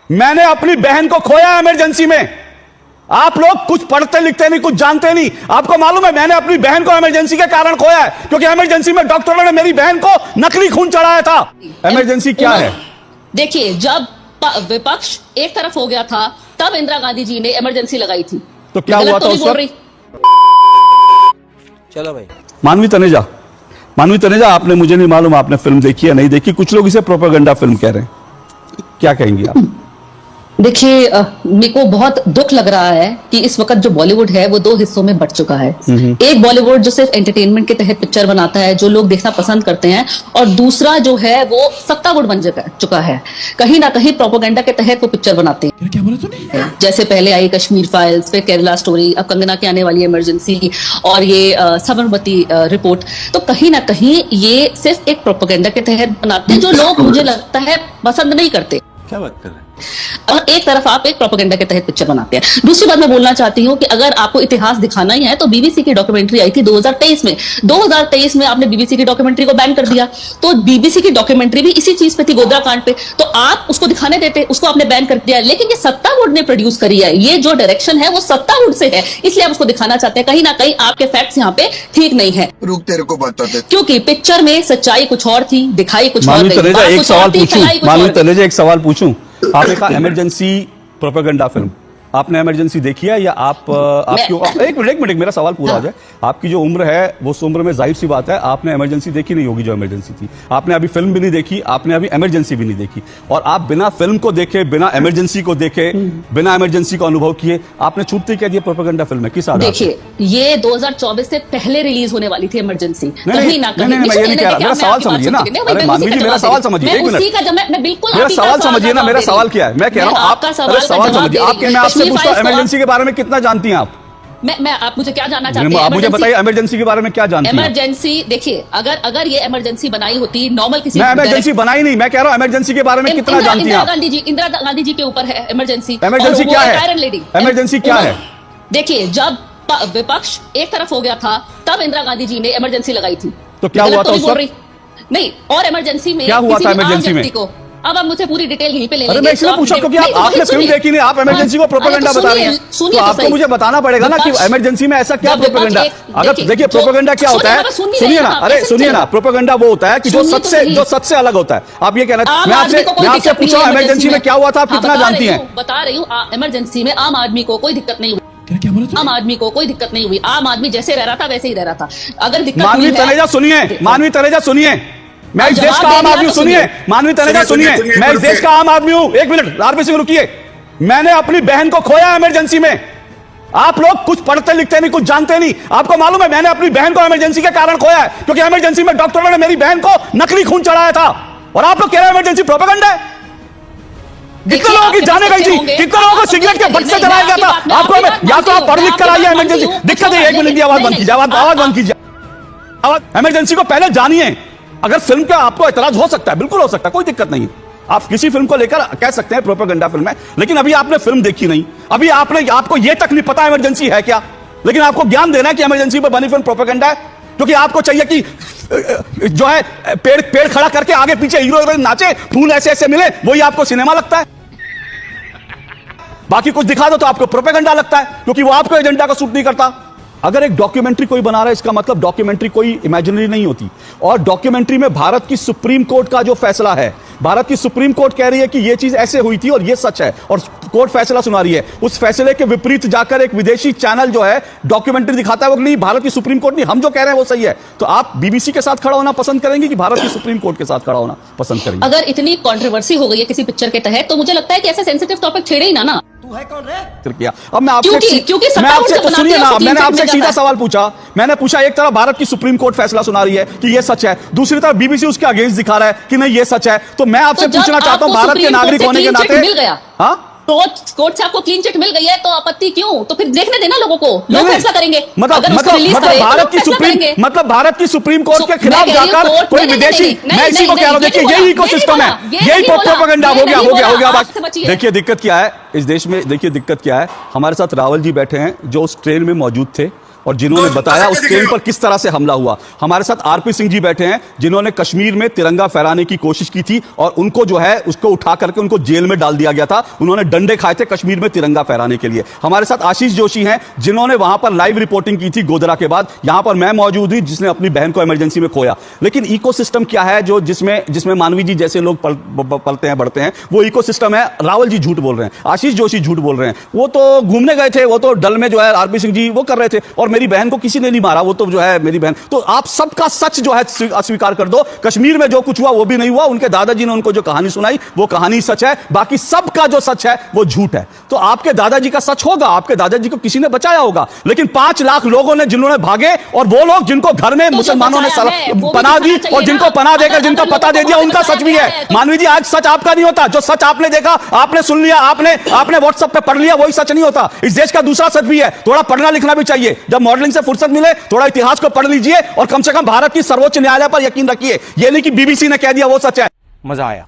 मैंने अपनी बहन को खोया इमरजेंसी में। आप लोग कुछ पढ़ते लिखते नहीं, कुछ जानते नहीं। आपको मालूम है मैंने अपनी बहन को इमरजेंसी के कारण खोया है, क्योंकि इमरजेंसी में डॉक्टरों ने मेरी बहन को नकली खून चढ़ाया था। इमरजेंसी क्या है? देखिए, जब विपक्ष एक तरफ हो गया था तब इंदिरा गांधी जी ने इमरजेंसी लगाई थी। तो क्या हुआ था उस वक्त? चलो भाई। मानवी तनेजा, आपने, मुझे नहीं मालूम आपने फिल्म देखी है नहीं देखी, कुछ लोग इसे प्रोपेगेंडा फिल्म कह रहे हैं, क्या कहेंगे आप? देखिए, मेरे को बहुत दुख लग रहा है कि इस वक्त जो बॉलीवुड है वो दो हिस्सों में बंट चुका है। एक बॉलीवुड जो सिर्फ एंटरटेनमेंट के तहत पिक्चर बनाता है, जो लोग देखना पसंद करते हैं, और दूसरा जो है वो सत्तावुड बन चुका है। कहीं ना कहीं प्रोपेगेंडा के तहत वो पिक्चर बनाते हैं। क्या बोला तूने? जैसे पहले आई कश्मीर फाइल्स, फिर केरला स्टोरी, अब कंगना की आने वाली इमरजेंसी, और ये साबरमती रिपोर्ट। तो कहीं ना कहीं ये सिर्फ एक प्रोपेगेंडा के तहत बनाते हैं, जो लोग मुझे लगता है पसंद नहीं करते। क्या बात कर रहे हैं? और एक तरफ आप एक प्रोपेगेंडा के तहत पिक्चर बनाते हैं। दूसरी बात मैं बोलना चाहती हूँ कि अगर आपको इतिहास दिखाना ही है तो बीबीसी की डॉक्यूमेंट्री आई थी 2023 में। 2023 में आपने बीबीसी की डॉक्यूमेंट्री को बैन कर दिया, तो बीबीसी की डॉक्यूमेंट्री भी इसी चीज पे थी, गोधरा कांड पे। तो आप उसको दिखाने देते, उसको आपने बैन कर दिया। लेकिन ये सत्तावुड ने प्रोड्यूस करी है, ये जो डायरेक्शन है वो सत्तावुड से है, इसलिए आप उसको दिखाना चाहते हैं। कहीं ना कहीं आपके फैक्ट्स यहाँ पे ठीक नहीं है। रुक, तेरे को बताते, क्योंकि पिक्चर में सच्चाई कुछ और थी, दिखाई कुछ और मानवी गई। तनेजा, एक सवाल पूछूं? मानवी तनेजा, एक सवाल पूछूं? आपने कहा इमरजेंसी प्रोपेगेंडा फिल्म, आपने इमरजेंसी देखी है या एक मिनट मेरा सवाल पूरा हो जाए। आपकी जो उम्र है वो उस उम्र में जाहिर सी बात है आपने इमरजेंसी देखी नहीं होगी, जो इमरजेंसी थी। आपने अभी फिल्म भी नहीं देखी, आपने अभी इमरजेंसी भी नहीं देखी, और आप बिना फिल्म को देखे, बिना इमरजेंसी को देखे, बिना इमरजेंसी को अनुभव किए आपने छूटते कह दिया प्रोपेगेंडा फिल्म है। किस आधार? देखिए, ये 2024 से पहले रिलीज होने वाली थी इमरजेंसी। कहीं ना कहीं मैं ये नहीं कह रहा, मेरा सवाल समझिए ना। अरे मानवी जी, मेरा सवाल समझिए, एक मिनट, बिल्कुल मेरा सवाल समझिए ना। मेरा सवाल क्या है? मैं कह रहा हूँ आपका सवाल समझिए। मैं आपसे पूछता हूँ इमरजेंसी के बारे में कितना जानती हैं आप? आप मुझे क्या जानना चाहते हैं? आप मुझे बताइए इमरजेंसी के बारे में क्या जानती हैं? इमरजेंसी, देखिए, अगर ये इमरजेंसी बनाई होती नॉर्मल किसी, मैं इमरजेंसी बनाई नहीं, मैं कह रहा हूँ इमरजेंसी के बारे में कितना जानती हैं आप? इंदिरा गांधी जी के ऊपर है इमरजेंसी। इमरजेंसी क्या है? इमरजेंसी क्या है? देखिए, जब विपक्ष एक तरफ हो गया था तब इंदिरा गांधी जी ने इमरजेंसी लगाई थी। तो क्या हुआ था उस वक्त? नहीं, और इमरजेंसी में क्या हुआ था इमरजेंसी में? अब आप मुझे पूरी डिटेल यहीं पे ले अरे लेंगे। मैं इसलिए पूछा क्योंकि आपने फिल्म देखी नहीं, आप इमरजेंसी को प्रोपेगेंडा बता रही हैं। तो आपको मुझे बताना पड़ेगा ना कि इमरजेंसी में ऐसा क्या प्रोपेगेंडा। अगर देखिए प्रोपेगेंडा क्या होता है, सुनिए ना, अरे सुनिए ना, प्रोपेगेंडा वो होता है कि जो सच से अलग होता है। आप ये कहना, मैं आपसे पूछा इमरजेंसी में क्या हुआ था, आप कितना जानती हैं? बता रही हूँ, इमरजेंसी में आम आदमी को कोई दिक्कत नहीं हुई। क्या बोला तूने? आम आदमी को कोई दिक्कत नहीं हुई। आम आदमी जैसे रह रहा था वैसे ही रह रहा था। अगर दिक्कत मानवी तनेजा सुनिए, मानवी तनेजा सुनिए, मैं इस देश का आम आदमी हूं। सुनिए मानवी तनेजा, सुनिए, मैं इस देश का आम आदमी हूं। एक मिनट आरपी सिंह रुकिए। मैंने अपनी बहन को खोया इमरजेंसी में। आप लोग कुछ पढ़ते लिखते नहीं, कुछ जानते नहीं। आपको मालूम है मैंने अपनी बहन को इमरजेंसी के कारण खोया है, क्योंकि इमरजेंसी में डॉक्टरों ने मेरी बहन को नकली खून चढ़ाया था। और आप लोग कह रहे हैं इमरजेंसी प्रोपेगेंडा है। कितने लोगों की जाने गई थी, कितने लोगों को सिगरेट के बट से जलाया गया था। आपको या तो आप पढ़ लिख कर आइए इमरजेंसी। दिक्कत है, एक मिनट की आवाज बंद कीजिए, आवाज बंद कीजिए। इमरजेंसी को पहले जानिए। अगर फिल्म का आपको एतराज हो सकता है, बिल्कुल हो सकता है, कोई दिक्कत नहीं। आप किसी फिल्म को लेकर कह सकते हैं प्रोपेगेंडा फिल्म है, लेकिन अभी आपने फिल्म देखी नहीं, अभी आपको यह तक नहीं पता इमरजेंसी है क्या, लेकिन आपको ज्ञान देना है कि इमरजेंसी पर बनी फिल्म प्रोपेगेंडा है, क्योंकि आपको चाहिए कि जो है पेड़ खड़ा करके आगे पीछे हीरो हीरोइन नाचे, फूल ऐसे ऐसे मिले, वही आपको सिनेमा लगता है। बाकी कुछ दिखा दो तो आपको प्रोपेगेंडा लगता है, क्योंकि वो आपको एजेंडा का सूट नहीं करता। अगर एक डॉक्यूमेंट्री कोई बना रहा है, इसका मतलब डॉक्यूमेंट्री कोई इमेजिनरी नहीं होती। और डॉक्यूमेंट्री में भारत की सुप्रीम कोर्ट का जो फैसला है, भारत की सुप्रीम कोर्ट कह रही है कि यह चीज ऐसे हुई थी और यह सच है, और कोर्ट फैसला सुना रही है। उस फैसले के विपरीत जाकर एक विदेशी चैनल जो है डॉक्यूमेंट्री दिखाता है, वो नहीं, भारत की सुप्रीम कोर्ट नहीं, हम जो कह रहे हैं वो सही है। तो आप बीबीसी के साथ खड़ा होना पसंद करेंगे कि भारत की सुप्रीम कोर्ट के साथ खड़ा होना पसंद करेंगे? अगर इतनी कंट्रोवर्सी हो गई है किसी पिक्चर के तहत, तो मुझे लगता है कि ऐसे सेंसिटिव टॉपिक छेड़े ही ना। तू है कौन रे? अब मैं आपसे सुनिए ना, मैंने आपसे सीधा सवाल पूछा। मैंने पूछा, एक तरफ भारत की सुप्रीम कोर्ट फैसला सुना रही है कि यह सच है, दूसरी तरफ बीबीसी उसके अगेंस्ट दिखा रहा है कि नहीं ये सच है। तो मैं आपसे पूछना चाहता हूं, भारत के नागरिक होने के नाते मिल गया, हाँ, कोर्ट से आपको क्लीन चिट मिल गई है, तो आपत्ति क्यों? तो फिर देखने देना लोगों को, लोग फैसला करेंगे। मतलब भारत की सुप्रीम कोर्ट के खिलाफ जाकर कोई विदेशी, मैं इसी को कह रहा हूं, देखिए यही इकोसिस्टम है, यही प्रोपेगेंडा हो गया। देखिए दिक्कत क्या है इस देश में, देखिए दिक्कत क्या है। हमारे साथ रावल जी बैठे हैं जो उस ट्रेन में मौजूद थे और जिन्होंने बताया उस ट्रेन पर किस तरह से हमला हुआ। हमारे साथ आरपी सिंह जी बैठे हैं जिन्होंने कश्मीर में तिरंगा फहराने की कोशिश की थी और उनको जो है उसको उठा करके उनको जेल में डाल दिया गया था। उन्होंने डंडे खाए थे कश्मीर में तिरंगा फहराने के लिए। हमारे साथ आशीष जोशी हैं जिन्होंने वहां पर लाइव रिपोर्टिंग की थी गोधरा के बाद। यहां पर मैं मौजूद हुई जिसने अपनी बहन को इमरजेंसी में खोया। लेकिन इकोसिस्टम क्या है जो जिसमें मानवी जी जैसे लोग पलते हैं बढ़ते हैं, वो इकोसिस्टम है। रावल जी झूठ बोल रहे हैं, आशीष जोशी झूठ बोल रहे हैं। वो तो घूमने गए थे, वो तो डल में जो है आरपी सिंह जी वो कर रहे थे और मेरी बहन को किसी ने नहीं मारा, वो तो जो है मेरी बहन। तो आप सबका सच जो है अस्वीकार कर दो। कश्मीर में जो कुछ हुआ वो भी नहीं हुआ। उनके दादाजी ने उनको जो कहानी सुनाई वो कहानी सच है, बाकी सबका जो सच है वो झूठ है। तो आपके दादाजी का सच होगा, आपके दादाजी को किसी ने बचाया होगा, लेकिन 5 लाख लोगों ने जिन्होंने भागे और वो लोग जिनको घर में मुसलमानों ने पनाह दी और जिनको पनाह देकर जिनका पता दे दिया उनका सच भी है। मानवी जी आज सच आपका नहीं होता, जो सच आपने देखा, आपने सुन लिया, आपने व्हाट्सएप पे पढ़ लिया, वही सच नहीं होता। इस देश का दूसरा सच भी है, थोड़ा पढ़ना लिखना भी चाहिए। जब मॉडलिंग से फुर्सत मिले थोड़ा इतिहास को पढ़ लीजिए और कम से कम भारत की सर्वोच्च न्यायालय पर यकीन रखिए। यह नहीं कि बीबीसी ने कह दिया वो सच है। मजा आया।